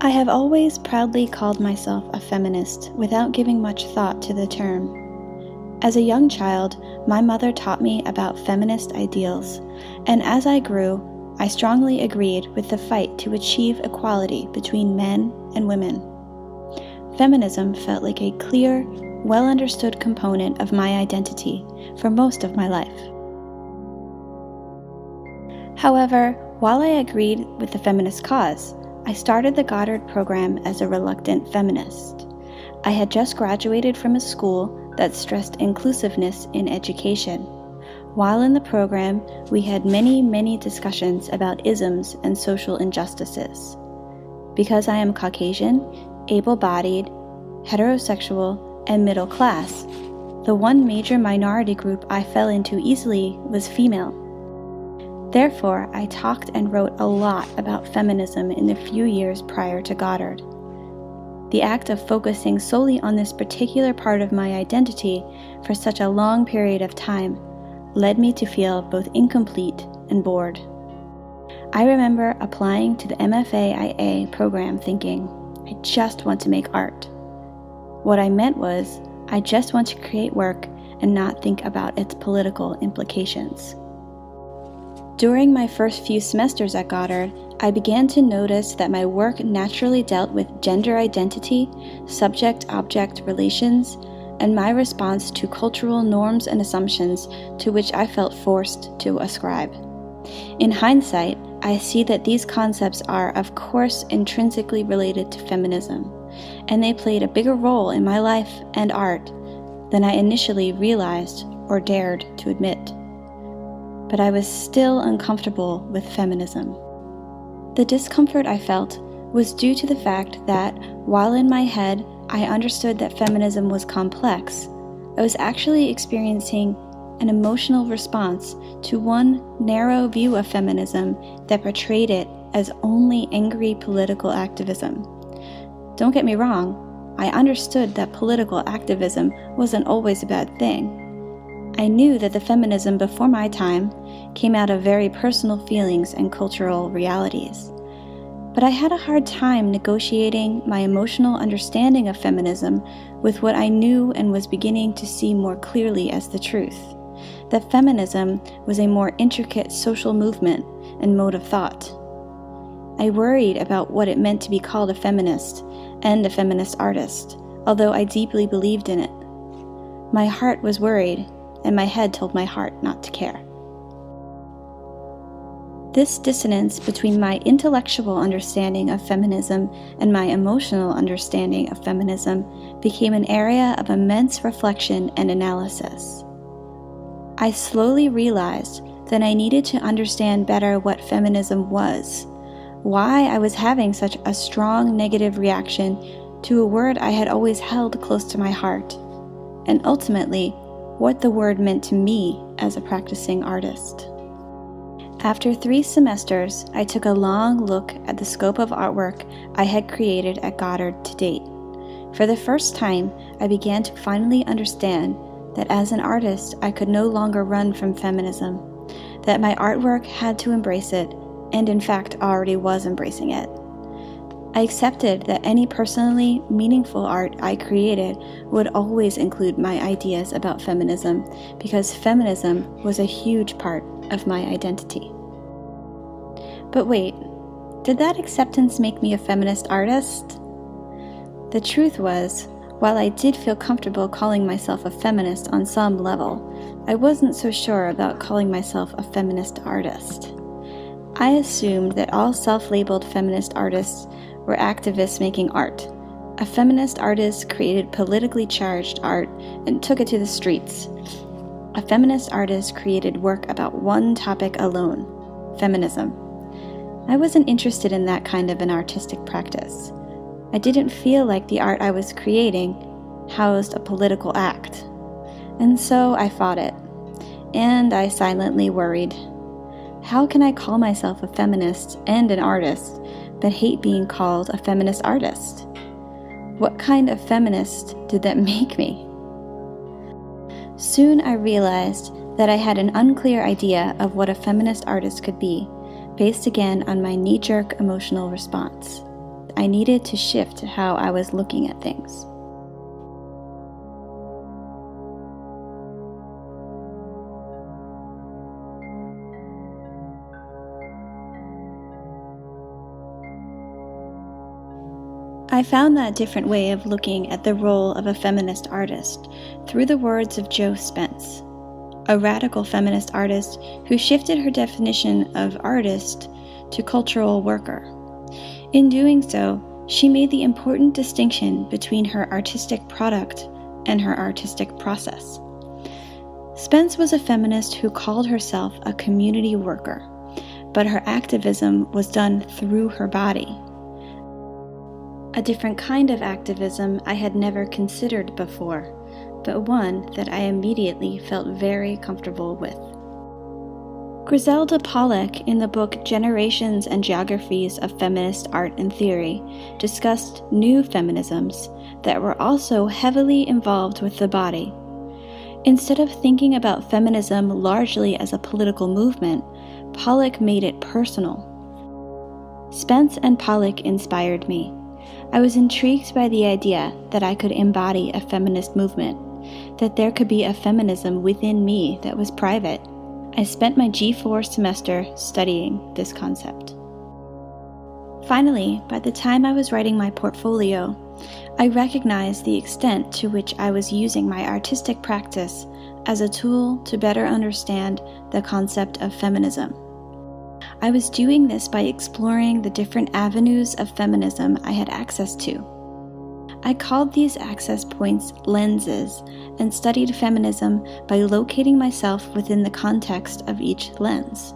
I have always proudly called myself a feminist without giving much thought to the term. As a young child, my mother taught me about feminist ideals, and as I grew, I strongly agreed with the fight to achieve equality between men and women. Feminism felt like a clear, well-understood component of my identity for most of my life. However, while I agreed with the feminist cause, I started the Goddard program as a reluctant feminist. I had just graduated from a school that stressed inclusiveness in education. While in the program, we had many discussions about isms and social injustices. Because I am Caucasian, able-bodied, heterosexual, and middle class, the one major minority group I fell into easily was female. Therefore, I talked and wrote a lot about feminism in the few years prior to Goddard. The act of focusing solely on this particular part of my identity for such a long period of time led me to feel both incomplete and bored. I remember applying to the MFA-IA program thinking, I just want to make art. What I meant was, I just want to create work and not think about its political implications. During my first few semesters at Goddard, I began to notice that my work naturally dealt with gender identity, subject-object relations, and my response to cultural norms and assumptions to which I felt forced to ascribe. In hindsight, I see that these concepts are, of course, intrinsically related to feminism, and they played a bigger role in my life and art than I initially realized or dared to admit. But I was still uncomfortable with feminism. The discomfort I felt was due to the fact that, while in my head I understood that feminism was complex, I was actually experiencing an emotional response to one narrow view of feminism that portrayed it as only angry political activism. Don't get me wrong, I understood that political activism wasn't always a bad thing. I knew that the feminism before my time came out of very personal feelings and cultural realities. But I had a hard time negotiating my emotional understanding of feminism with what I knew and was beginning to see more clearly as the truth, that feminism was a more intricate social movement and mode of thought. I worried about what it meant to be called a feminist and a feminist artist, although I deeply believed in it. My heart was worried, and my head told my heart not to care. This dissonance between my intellectual understanding of feminism and my emotional understanding of feminism became an area of immense reflection and analysis. I slowly realized that I needed to understand better what feminism was, why I was having such a strong negative reaction to a word I had always held close to my heart, and ultimately, what the word meant to me as a practicing artist. After 3 semesters, I took a long look at the scope of artwork I had created at Goddard to date. For the first time, I began to finally understand that as an artist, I could no longer run from feminism, that my artwork had to embrace it, and in fact already was embracing it. I accepted that any personally meaningful art I created would always include my ideas about feminism, because feminism was a huge part of my identity. But wait, did that acceptance make me a feminist artist? The truth was, while I did feel comfortable calling myself a feminist on some level, I wasn't so sure about calling myself a feminist artist. I assumed that all self-labeled feminist artists were activists making art. A feminist artist created politically charged art and took it to the streets. A feminist artist created work about one topic alone, feminism. I wasn't interested in that kind of an artistic practice. I didn't feel like the art I was creating housed a political act. And so I fought it. And I silently worried. How can I call myself a feminist and an artist, but hate being called a feminist artist? What kind of feminist did that make me? Soon I realized that I had an unclear idea of what a feminist artist could be, based again on my knee-jerk emotional response. I needed to shift how I was looking at things. I found that different way of looking at the role of a feminist artist through the words of Jo Spence, a radical feminist artist who shifted her definition of artist to cultural worker. In doing so, she made the important distinction between her artistic product and her artistic process. Spence was a feminist who called herself a community worker, but her activism was done through her body. A different kind of activism I had never considered before, but one that I immediately felt very comfortable with. Griselda Pollock, in the book Generations and Geographies of Feminist Art and Theory, discussed new feminisms that were also heavily involved with the body. Instead of thinking about feminism largely as a political movement, Pollock made it personal. Spence and Pollock inspired me. I was intrigued by the idea that I could embody a feminist movement, that there could be a feminism within me that was private. I spent my G4 semester studying this concept. Finally, by the time I was writing my portfolio, I recognized the extent to which I was using my artistic practice as a tool to better understand the concept of feminism. I was doing this by exploring the different avenues of feminism I had access to. I called these access points lenses and studied feminism by locating myself within the context of each lens.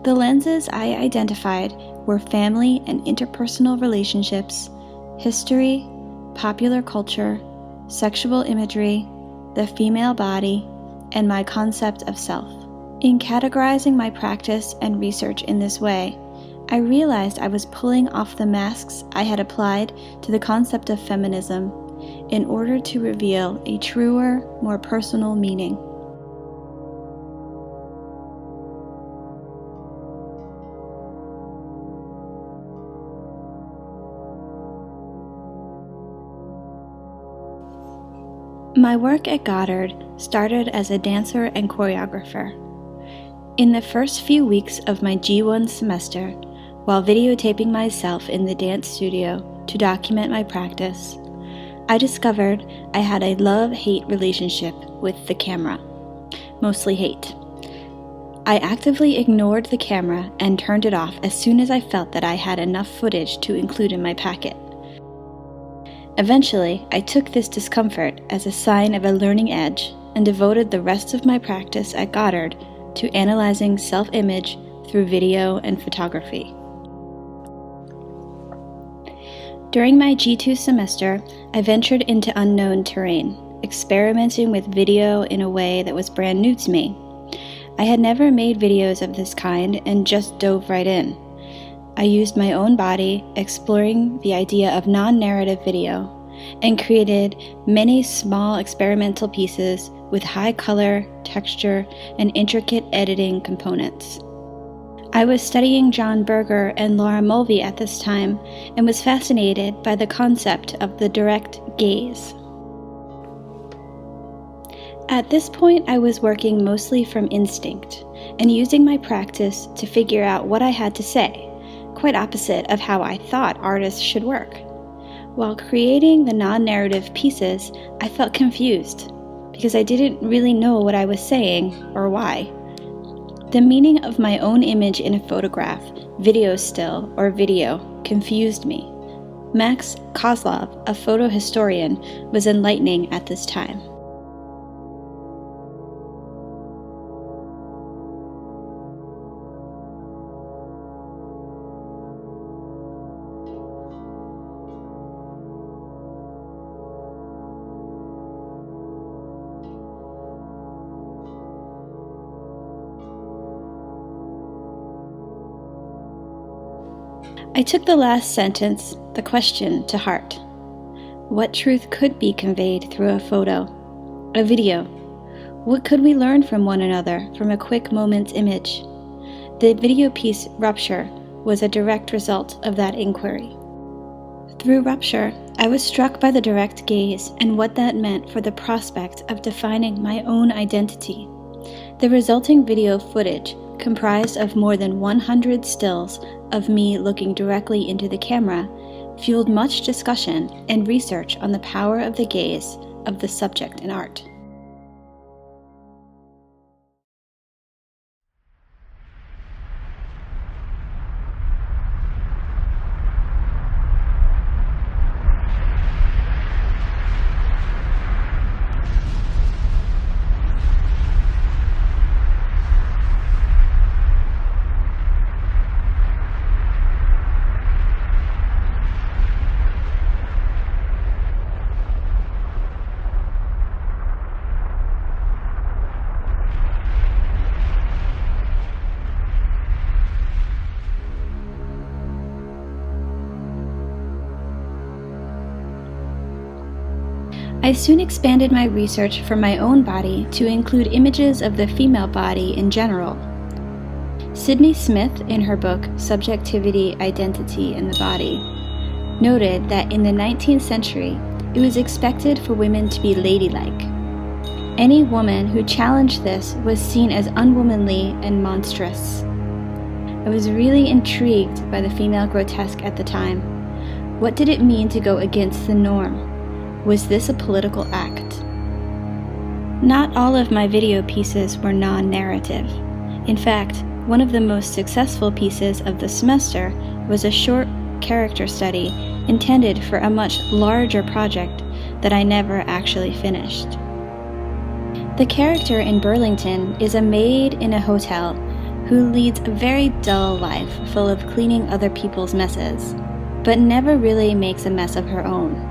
The lenses I identified were family and interpersonal relationships, history, popular culture, sexual imagery, the female body, and my concept of self. In categorizing my practice and research in this way, I realized I was pulling off the masks I had applied to the concept of feminism in order to reveal a truer, more personal meaning. My work at Goddard started as a dancer and choreographer. In the first few weeks of my G1 semester, while videotaping myself in the dance studio to document my practice, I discovered I had a love-hate relationship with the camera, mostly hate. I actively ignored the camera and turned it off as soon as I felt that I had enough footage to include in my packet. Eventually, I took this discomfort as a sign of a learning edge and devoted the rest of my practice at Goddard to analyzing self-image through video and photography. During my G2 semester, I ventured into unknown terrain, experimenting with video in a way that was brand new to me. I had never made videos of this kind and just dove right in. I used my own body, exploring the idea of non-narrative video, and created many small experimental pieces with high color, texture, and intricate editing components. I was studying John Berger and Laura Mulvey at this time and was fascinated by the concept of the direct gaze. At this point, I was working mostly from instinct and using my practice to figure out what I had to say, quite opposite of how I thought artists should work. While creating the non-narrative pieces, I felt confused because I didn't really know what I was saying or why. The meaning of my own image in a photograph, video still, or video confused me. Max Kozlov, a photo historian, was enlightening at this time. I took the last sentence, the question, to heart. What truth could be conveyed through a photo, a video? What could we learn from one another from a quick moment's image? The video piece Rupture was a direct result of that inquiry. Through Rupture, I was struck by the direct gaze and what that meant for the prospect of defining my own identity. The resulting video footage, comprised of more than 100 stills of me looking directly into the camera, fueled much discussion and research on the power of the gaze of the subject in art. I soon expanded my research for my own body to include images of the female body in general. Sydney Smith, in her book Subjectivity, Identity, and the Body, noted that in the 19th century, it was expected for women to be ladylike. Any woman who challenged this was seen as unwomanly and monstrous. I was really intrigued by the female grotesque at the time. What did it mean to go against the norm? Was this a political act? Not all of my video pieces were non-narrative. In fact, one of the most successful pieces of the semester was a short character study intended for a much larger project that I never actually finished. The character in Burlington is a maid in a hotel who leads a very dull life full of cleaning other people's messes, but never really makes a mess of her own.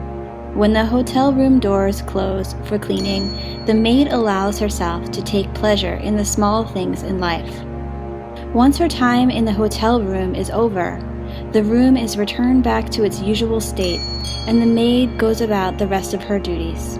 When the hotel room doors close for cleaning, the maid allows herself to take pleasure in the small things in life. Once her time in the hotel room is over, the room is returned back to its usual state, and the maid goes about the rest of her duties.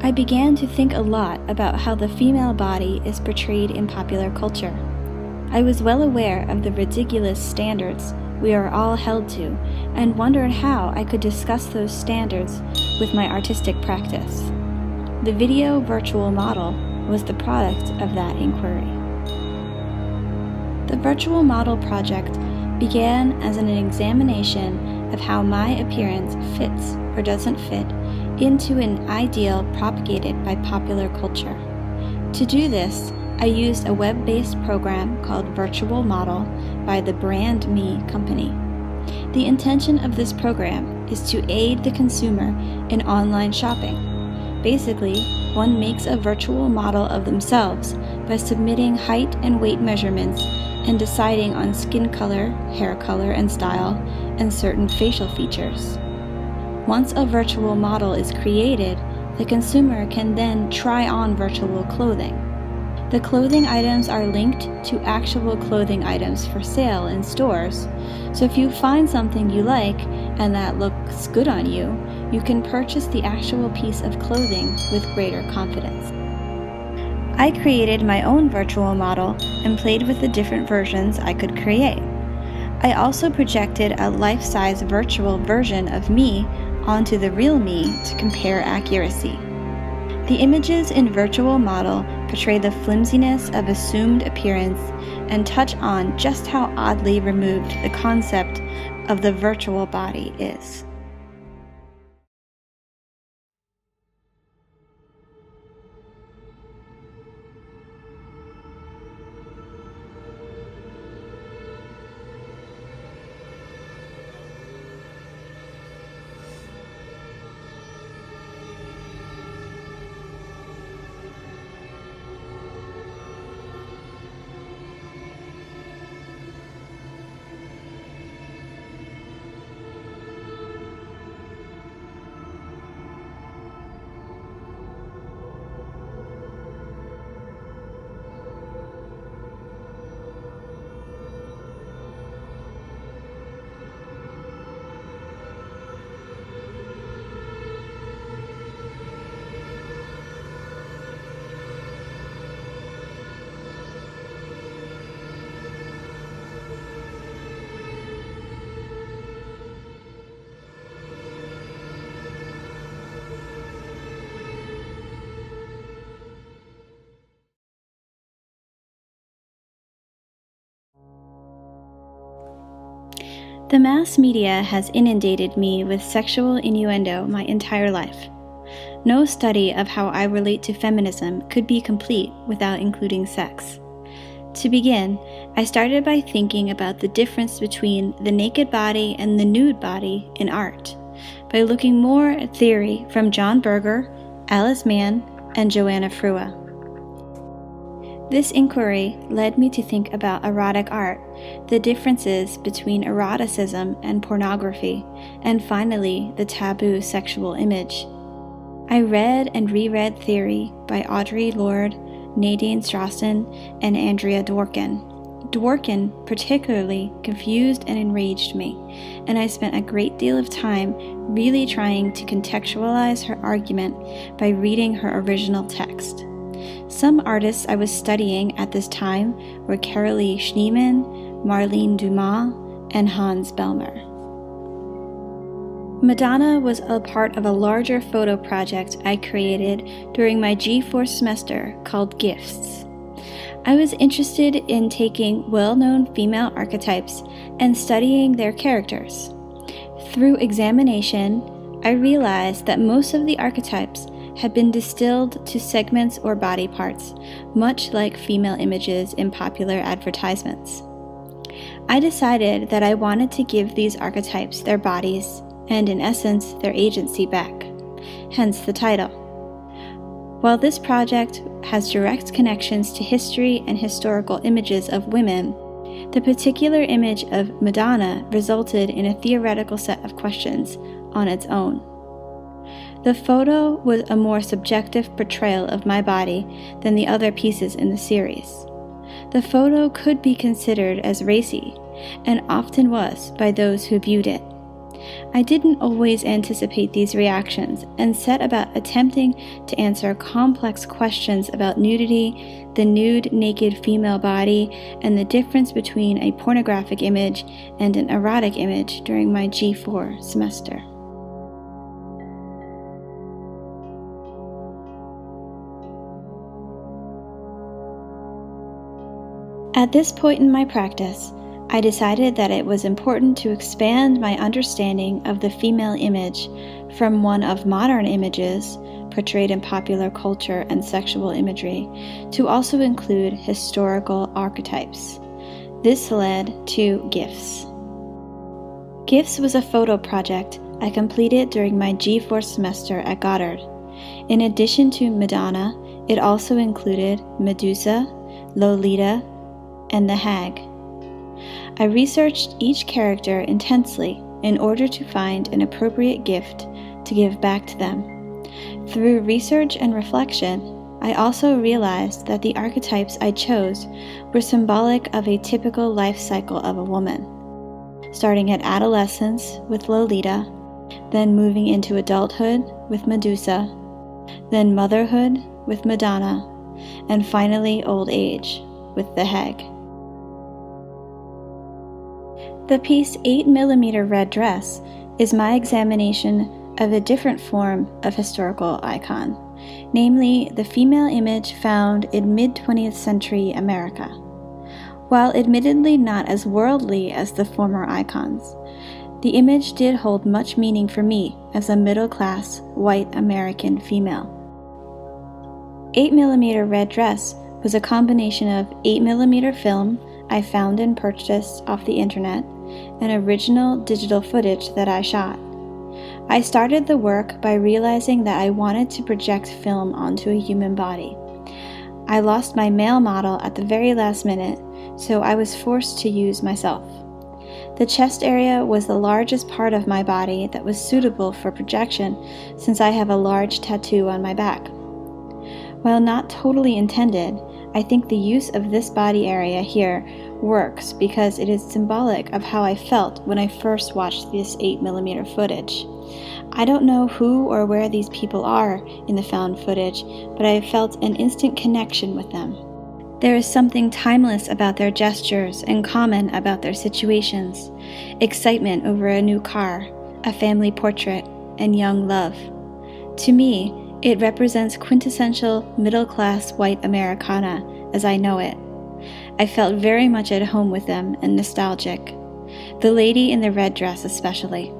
I began to think a lot about how the female body is portrayed in popular culture. I was well aware of the ridiculous standards we are all held to, and wondered how I could discuss those standards with my artistic practice. The video virtual model was the product of that inquiry. The virtual model project began as an examination of how my appearance fits or doesn't fit into an ideal propagated by popular culture. To do this, I used a web-based program called Virtual Model by the Brand Me company. The intention of this program is to aid the consumer in online shopping. Basically, one makes a virtual model of themselves by submitting height and weight measurements and deciding on skin color, hair color and style, and certain facial features. Once a virtual model is created, the consumer can then try on virtual clothing. The clothing items are linked to actual clothing items for sale in stores, so if you find something you like and that looks good on you, you can purchase the actual piece of clothing with greater confidence. I created my own virtual model and played with the different versions I could create. I also projected a life-size virtual version of me onto the real me to compare accuracy. The images in Virtual Model portray the flimsiness of assumed appearance and touch on just how oddly removed the concept of the virtual body is. The mass media has inundated me with sexual innuendo my entire life. No study of how I relate to feminism could be complete without including sex. To begin, I started by thinking about the difference between the naked body and the nude body in art, by looking more at theory from John Berger, Alice Mann, and Joanna Frua. This inquiry led me to think about erotic art, the differences between eroticism and pornography, and finally, the taboo sexual image. I read and reread theory by Audre Lorde, Nadine Strossen, and Andrea Dworkin. Dworkin particularly confused and enraged me, and I spent a great deal of time really trying to contextualize her argument by reading her original text. Some artists I was studying at this time were Carolee Schneemann, Marlene Dumas, and Hans Bellmer. Madonna was a part of a larger photo project I created during my G4 semester called Gifts. I was interested in taking well-known female archetypes and studying their characters. Through examination, I realized that most of the archetypes had been distilled to segments or body parts, much like female images in popular advertisements. I decided that I wanted to give these archetypes their bodies and, in essence, their agency back, hence the title. While this project has direct connections to history and historical images of women, the particular image of Madonna resulted in a theoretical set of questions on its own. The photo was a more subjective portrayal of my body than the other pieces in the series. The photo could be considered as racy, and often was by those who viewed it. I didn't always anticipate these reactions and set about attempting to answer complex questions about nudity, the nude, naked female body, and the difference between a pornographic image and an erotic image during my G4 semester. At this point in my practice, I decided that it was important to expand my understanding of the female image from one of modern images portrayed in popular culture and sexual imagery to also include historical archetypes. This led to Gifts. Gifts was a photo project I completed during my G4 semester at Goddard. In addition to Madonna, it also included Medusa, Lolita, and the Hag. I researched each character intensely in order to find an appropriate gift to give back to them. Through research and reflection, I also realized that the archetypes I chose were symbolic of a typical life cycle of a woman, starting at adolescence with Lolita, then moving into adulthood with Medusa, then motherhood with Madonna, and finally old age with The Heg. The piece 8mm Red Dress is my examination of a different form of historical icon, namely the female image found in mid-20th century America. While admittedly not as worldly as the former icons, the image did hold much meaning for me as a middle-class white American female. 8mm Red Dress was a combination of 8mm film I found and purchased off the internet and original digital footage that I shot. I started the work by realizing that I wanted to project film onto a human body. I lost my male model at the very last minute, so I was forced to use myself. The chest area was the largest part of my body that was suitable for projection since I have a large tattoo on my back. While not totally intended, I think the use of this body area here works because it is symbolic of how I felt when I first watched this 8mm footage. I don't know who or where these people are in the found footage, but I felt an instant connection with them. There is something timeless about their gestures and common about their situations: excitement over a new car, a family portrait, and young love. To me, it represents quintessential middle-class white Americana as I know it. I felt very much at home with them and nostalgic. The lady in the red dress especially.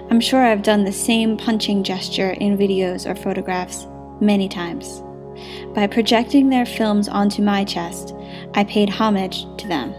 I'm sure I've done the same punching gesture in videos or photographs many times. By projecting their films onto my chest, I paid homage to them.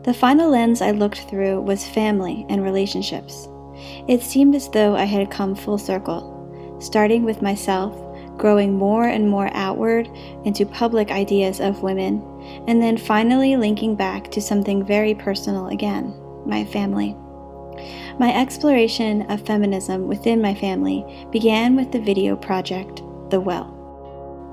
The final lens I looked through was family and relationships. It seemed as though I had come full circle, starting with myself, growing more and more outward into public ideas of women, and then finally linking back to something very personal again, my family. My exploration of feminism within my family began with the video project, The Well.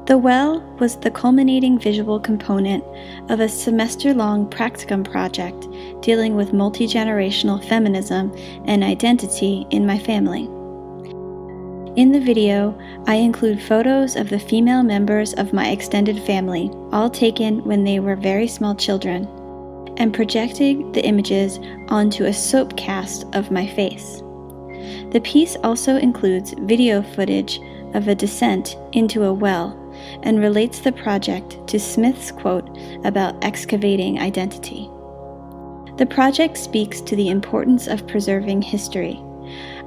The Well was the culminating visual component of a semester-long practicum project dealing with multi-generational feminism and identity in my family. In the video, I include photos of the female members of my extended family, all taken when they were very small children, and projecting the images onto a soap cast of my face. The piece also includes video footage of a descent into a well, and relates the project to Smith's quote about excavating identity. The project speaks to the importance of preserving history.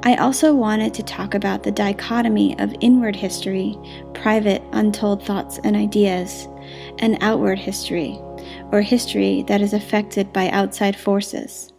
I also wanted to talk about the dichotomy of inward history, private, untold thoughts and ideas, and outward history, or history that is affected by outside forces.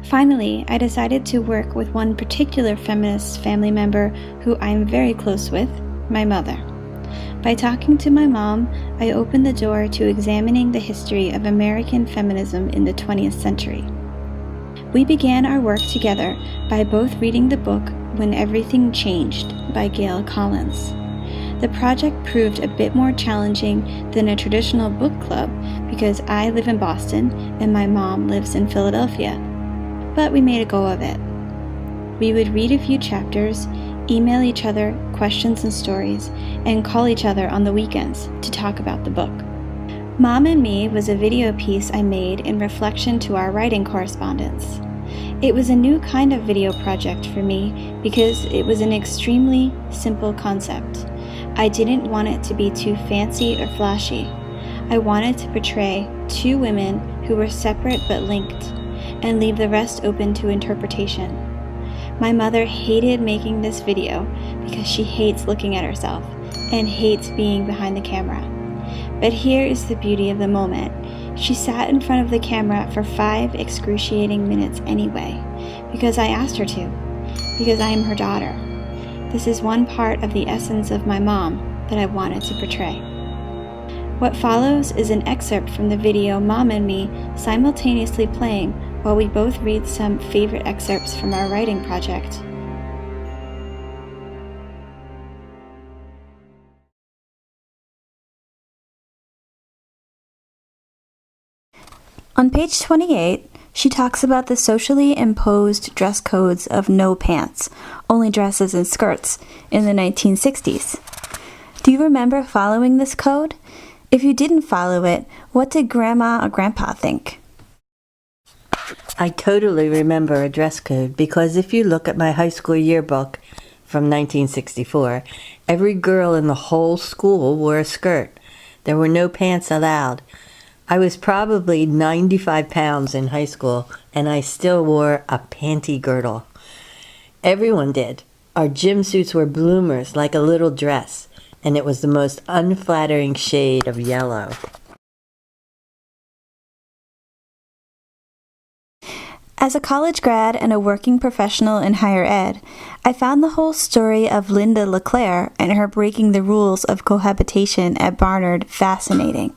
Finally, I decided to work with one particular feminist family member who I'm very close with, my mother. By talking to my mom, I opened the door to examining the history of American feminism in the 20th century. We began our work together by both reading the book When Everything Changed by Gail Collins. The project proved a bit more challenging than a traditional book club because I live in Boston and my mom lives in Philadelphia. But we made a go of it. We would read a few chapters, email each other questions and stories, and call each other on the weekends to talk about the book. Mom and Me was a video piece I made in reflection to our writing correspondence. It was a new kind of video project for me because it was an extremely simple concept. I didn't want it to be too fancy or flashy. I wanted to portray two women who were separate but linked, and leave the rest open to interpretation. My mother hated making this video because she hates looking at herself and hates being behind the camera. But here is the beauty of the moment. She sat in front of the camera for 5 excruciating minutes anyway, because I asked her to, because I am her daughter. This is one part of the essence of my mom that I wanted to portray. What follows is an excerpt from the video Mom and Me simultaneously playing while we both read some favorite excerpts from our writing project. On page 28, she talks about the socially imposed dress codes of no pants, only dresses and skirts, in the 1960s. Do you remember following this code? If you didn't follow it, what did Grandma or Grandpa think? I totally remember a dress code because if you look at my high school yearbook from 1964, every girl in the whole school wore a skirt. There were no pants allowed. I was probably 95 pounds in high school, and I still wore a panty girdle. Everyone did. Our gym suits were bloomers like a little dress, and it was the most unflattering shade of yellow. As a college grad and a working professional in higher ed, I found the whole story of Linda LeClaire and her breaking the rules of cohabitation at Barnard fascinating.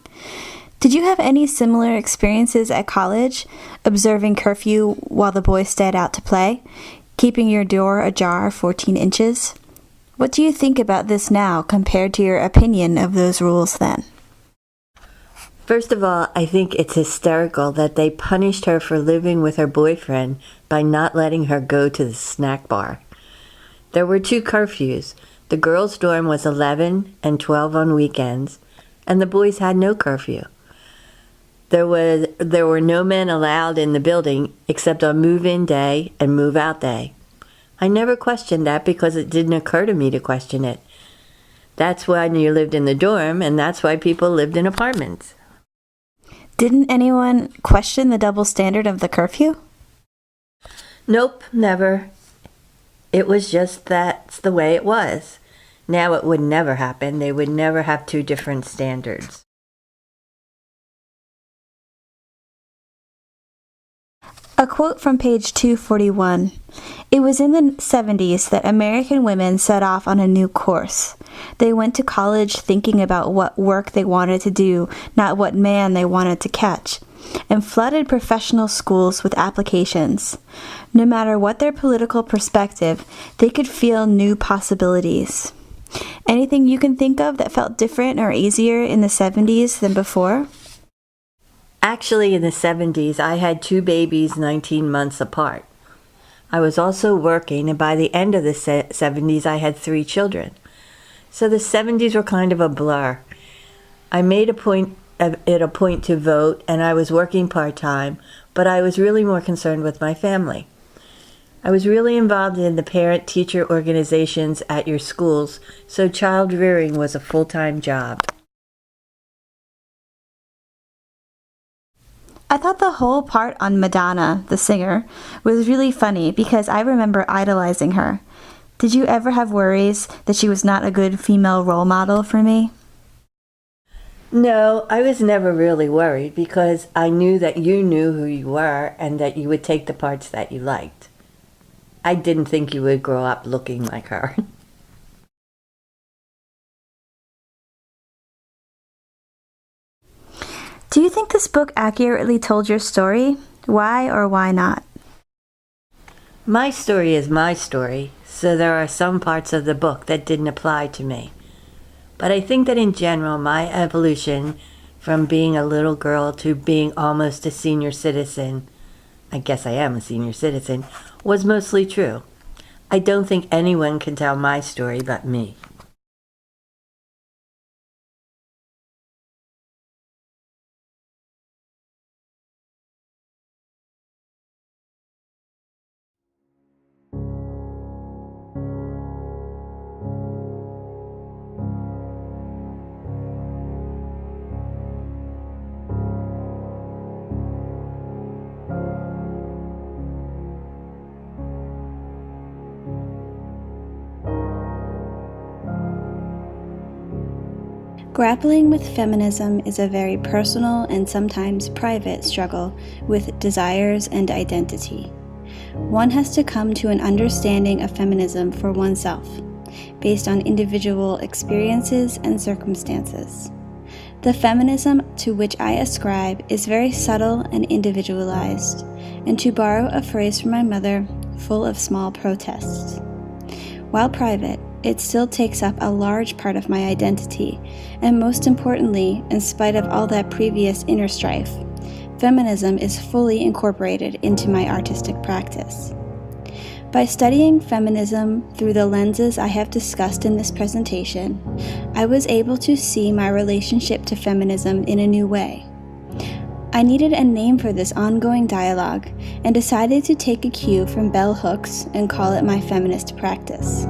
Did you have any similar experiences at college, observing curfew while the boys stayed out to play, keeping your door ajar 14 inches? What do you think about this now compared to your opinion of those rules then? First of all, I think it's hysterical that they punished her for living with her boyfriend by not letting her go to the snack bar. There were 2 curfews. The girls' dorm was 11 and 12 on weekends, and the boys had no curfew. There were no men allowed in the building except on move-in day and move-out day. I never questioned that because it didn't occur to me to question it. That's why you lived in the dorm, and that's why people lived in apartments. Didn't anyone question the double standard of the curfew? Nope, never. It was just that's the way it was. Now it would never happen. They would never have 2 different standards. A quote from page 241. It was in the 70s that American women set off on a new course. They went to college thinking about what work they wanted to do, not what man they wanted to catch, and flooded professional schools with applications. No matter what their political perspective, they could feel new possibilities. Anything you can think of that felt different or easier in the 70s than before? Actually, in the 70s, I had 2 babies 19 months apart. I was also working, and by the end of the 70s, I had 3 children. So the 70s were kind of a blur. I made it a point to vote, and I was working part-time, but I was really more concerned with my family. I was really involved in the parent-teacher organizations at your schools, so child rearing was a full-time job. I thought the whole part on Madonna, the singer, was really funny because I remember idolizing her. Did you ever have worries that she was not a good female role model for me? No, I was never really worried because I knew that you knew who you were and that you would take the parts that you liked. I didn't think you would grow up looking like her. Do you think this book accurately told your story? Why or why not? My story is my story, so there are some parts of the book that didn't apply to me. But I think that in general, my evolution from being a little girl to being almost a senior citizen, I guess I am a senior citizen, was mostly true. I don't think anyone can tell my story but me. Grappling with feminism is a very personal and sometimes private struggle with desires and identity. One has to come to an understanding of feminism for oneself, based on individual experiences and circumstances. The feminism to which I ascribe is very subtle and individualized, and to borrow a phrase from my mother, full of small protests. While private, it still takes up a large part of my identity, and most importantly, in spite of all that previous inner strife, feminism is fully incorporated into my artistic practice. By studying feminism through the lenses I have discussed in this presentation, I was able to see my relationship to feminism in a new way. I needed a name for this ongoing dialogue and decided to take a cue from bell hooks and call it my feminist practice.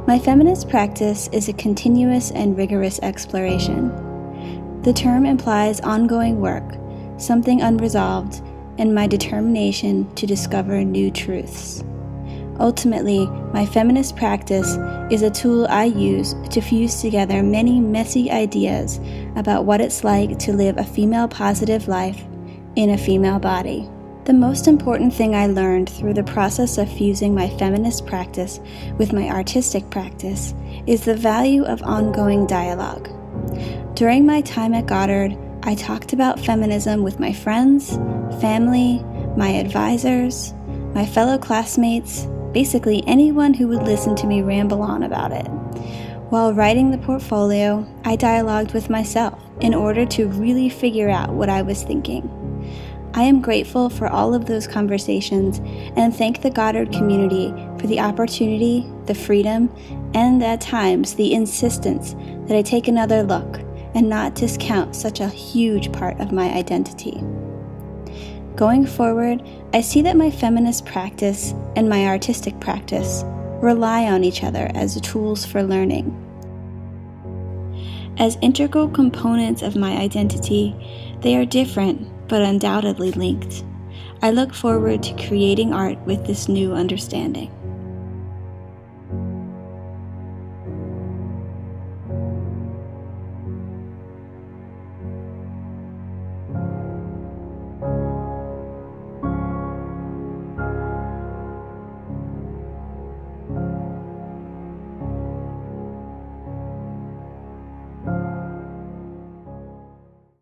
My feminist practice is a continuous and rigorous exploration. The term implies ongoing work, something unresolved, and my determination to discover new truths. Ultimately, my feminist practice is a tool I use to fuse together many messy ideas about what it's like to live a female-positive life in a female body. The most important thing I learned through the process of fusing my feminist practice with my artistic practice is the value of ongoing dialogue. During my time at Goddard, I talked about feminism with my friends, family, my advisors, my fellow classmates, basically anyone who would listen to me ramble on about it. While writing the portfolio, I dialogued with myself, in order to really figure out what I was thinking. I am grateful for all of those conversations and thank the Goddard community for the opportunity, the freedom, and at times the insistence that I take another look and not discount such a huge part of my identity. Going forward, I see that my feminist practice and my artistic practice rely on each other as tools for learning. As integral components of my identity, they are different but undoubtedly linked. I look forward to creating art with this new understanding.